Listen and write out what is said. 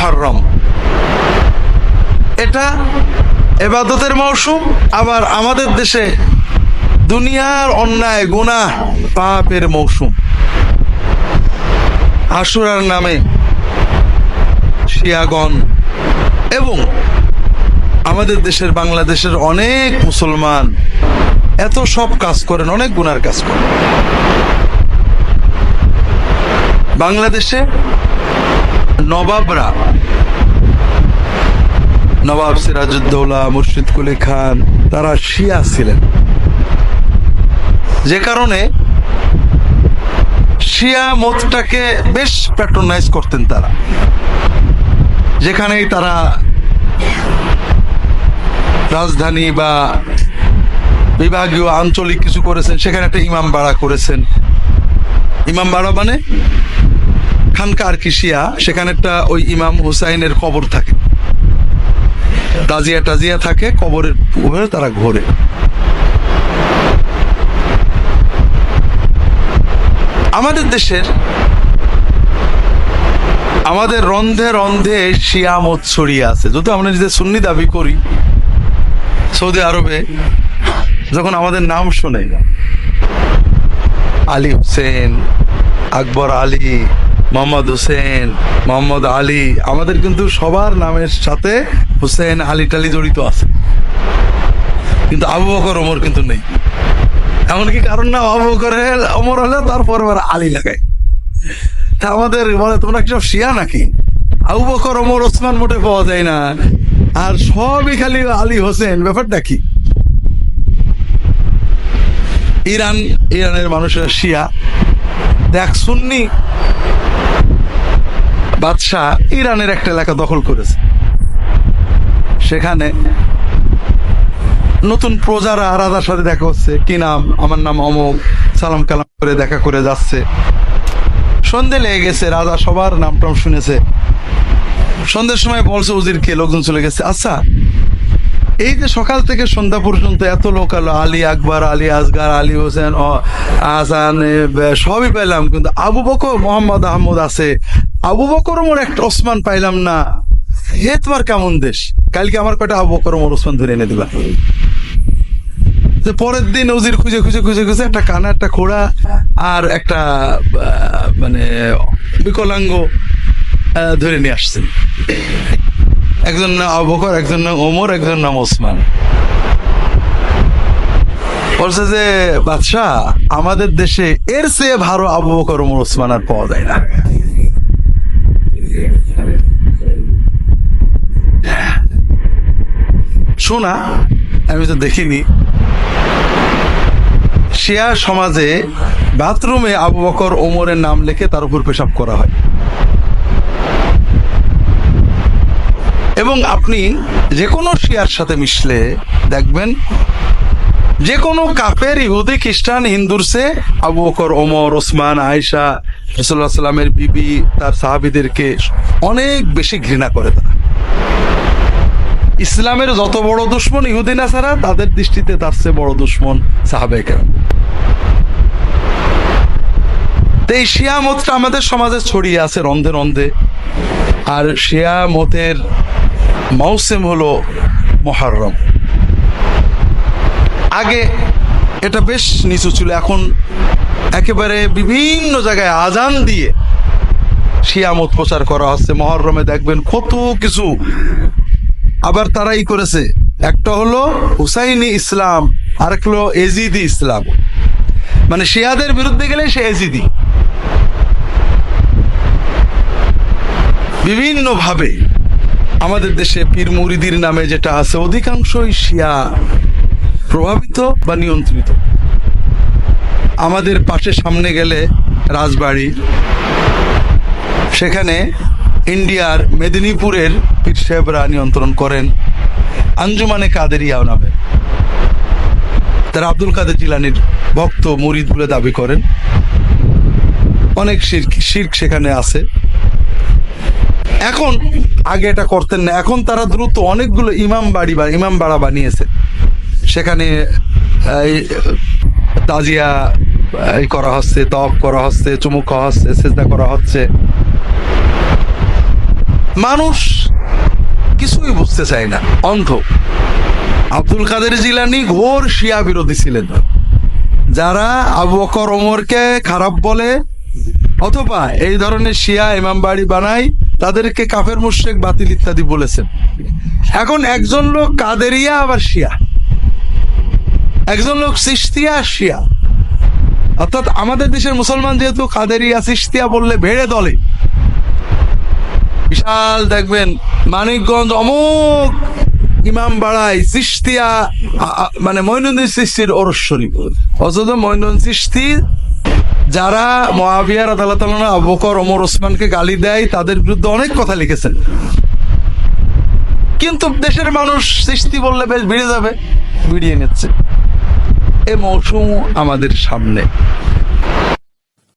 মুহররম, এটা ইবাদতের মৌসুম। আবার আমাদের দেশে দুনিয়ার অন্যায় গুনাহ পাপের মৌসুম। আশুরার নামে শিয়াগণ এবং আমাদের দেশের বাংলাদেশের অনেক মুসলমান এত সব কাজ করেন, অনেক গুনার কাজ করেন। বাংলাদেশে নবাবরা, নবাব সিরাজউদ্দৌলা, মুর্শিদ কুলি খান, তারা শিয়া ছিলেন, যে কারণে শিয়া মতটাকে বেশ প্যাট্রোনাইজ করতেন তারা। যেখানেই তারা রাজধানী বা বিভাগীয় আঞ্চলিক কিছু করেছেন, সেখানে একটা ইমাম বাড়া করেছেন। ইমাম বাড়া মানে খানকা আর কি শিয়া, সেখানে একটা ওই ইমাম হুসাইনের কবর থাকে, তাজিয়া টাজিয়া থাকে, কবরের উপরে তারা ঘোরে। আমাদের দেশের আমাদের রন্ধে রন্ধে শিয়া মত ছড়িয়ে আছে। যদি আমরা নিজে সুন্নি দাবি করি, সৌদি আরবে যখন আমাদের নাম শোনে, আলী হোসেন, আকবর আলী, মোহাম্মদ হোসেন, মোহাম্মদ আলী, আমাদের কিন্তু সবার নামের সাথে হোসেন আলী টালি জড়িত আছে, কিন্তু আবু বকর ওমর কিন্তু নেই। এমনকি কারণ না আবু বকর ওমর হলে তারপর আলী লাগায়। তা আমাদের বলে তোমরা কি সব শিয়া নাকি? আবু বকর ওমর ওসমান মোটে পাওয়া যায় না, আর সবই খালি আলী হোসেন। ব্যাপারটা কি? ইরানের মানুষেরা শিয়া। দেখ, সুন্নি বাদশাহ ইরানের একটা এলাকা দখল করেছে, সেখানে নতুন প্রজারা রাজার সাথে দেখা হচ্ছে। কি নাম? আমার নাম অমুক। সালাম কালাম করে দেখা করে যাচ্ছে। সন্ধে লেগে গেছে, রাজা সবার নাম টাম শুনেছে। সন্ধ্যের সময় বলছে উজিরকে, লোকজন চলে গেছে। আচ্ছা, এই যে সকাল থেকে সন্ধ্যা পর্যন্ত এত লোক আলো, আলী আকবর, আলী আসগার, আলী হোসেন, আহসান, সবই পাইলাম, কিন্তু আবু বকর, মোহাম্মদ আহমদ আছে, আবু বকর ওমর একটা ওসমান পাইলাম না। হে তোমার কেমন দেশ? কালকে আমার কয়টা আবু বকর ওমর ওসমান ধরে এনে দিবা। পরের দিন উজির খুঁজে খুঁজে খুঁজে খুঁজে একটা কানা, একটা খোড়া আর একটা মানে বিকলাঙ্গ ধরে নিয়ে আসছেন। একজন নাম আবু বকর, একজন নাম ওমর, একজন নাম ওসমান। বলছে যে বাদশাহ, আমাদের দেশে এর চেয়ে ভালো আবু বকর ওমর ওসমান আর পাওয়া যায় না। শোনা, আমি তো দেখিনি। শিয়া সমাজে বাথরুমে আবু বকর ওমরের নাম লিখে তার উপর পেশাব করা হয়। এবং আপনি যে কোনো শিয়ার সাথে মিশলে দেখবেন, যে কোনো কাফের, ইহুদি, খ্রিস্টান, হিন্দুর চেয়ে আবু বকর, ওমর, ওসমান, আয়েশা, রাসূলুল্লাহ সাল্লামের বিবি, তার সাহাবীদেরকে অনেক বেশি ঘৃণা করে তারা। ইসলামের যত বড় দুশ্মন ইহুদি নাসারা, তাদের দৃষ্টিতে তার চেয়ে বড় দুশ্মন সাহাবায়ে কেরাম। তো এই শিয়া মতটা আমাদের সমাজে ছড়িয়ে আছে রন্ধে রন্ধে। আর শিয়া মতের মৌসুম হলো মুহররম। আগে এটা বেশ নিচু ছিল, এখন একেবারে বিভিন্ন জায়গায় আজান দিয়ে শিয়া মত প্রচার করা হচ্ছে। মুহররমে দেখবেন কত কিছু। আবার তারাই করেছে, একটা হলো হুসাইনি ইসলাম, আর একটা হলো এজিদি ইসলাম। মানে শিয়াদের বিরুদ্ধে গেলে সে এজিদি। বিভিন্ন ভাবে আমাদের দেশে পীর মুরিদির নামে যেটা আছে, অধিকাংশই শিয়া প্রভাবিত বা নিয়ন্ত্রিত। আমাদের পাশে সামনে গেলে রাজবাড়ি, সেখানে ইন্ডিয়ার মেদিনীপুরের পীর সাহেবরা নিয়ন্ত্রণ করেন। আঞ্জুমানে কাদেরিয়া নামে, তারা আব্দুল কাদের জিলানির ভক্ত মুরিদ বলে দাবি করেন। অনেক শিরক সেখানে আছে। এখন আগে এটা করতেন না, এখন তারা দ্রুত অনেকগুলো ইমাম বাড়া বানিয়েছে। সেখানে তাজিয়া করা হচ্ছে, তওয়াফ করা হচ্ছে, চুমুক খাওয়া হচ্ছে, সিজদা করা হচ্ছে। মানুষ কিছুই বুঝতে চায় না, অন্ধ। আব্দুল কাদের জিলানী ঘোর শিয়া বিরোধী ছিলেন। যারা আবু বকর ওমরকে খারাপ বলে অথবা এই ধরনের শিয়া ইমাম বাড়ি বানায়, তাদেরকে কাফের মুশরিক বাতিল ইত্যাদি বলেছেন। এখন একজন লোক কাদেরিয়া আবার শিয়া, একজন লোক চিশতিয়া শিয়া। অর্থাৎ আমাদের দেশের মুসলমান যেহেতু কাদেরিয়া চিশতিয়া বললে ভেড়ে দলে, বিশাল দেখবেন মানিকগঞ্জ অমুক ইমাম বাড়ায় চিশতিয়া, মানে মঈনুদ্দিন চিশতির ওরস শরীফ। অথচ মঈনুদ্দিন চিশতি যারা মুআবিয়া রাদিয়াল্লাহু তাআলা আনহু, আবু বকর, ওমর, ওসমানকে গালি দেয়, তাদের বিরুদ্ধে অনেক কথা লিখেছেন। কিন্তু দেশের মানুষ চিশতি বললে বেশ ভিড়ে যাবে, ভিড়িয়ে নিচ্ছে। এ মৌসুম আমাদের সামনে।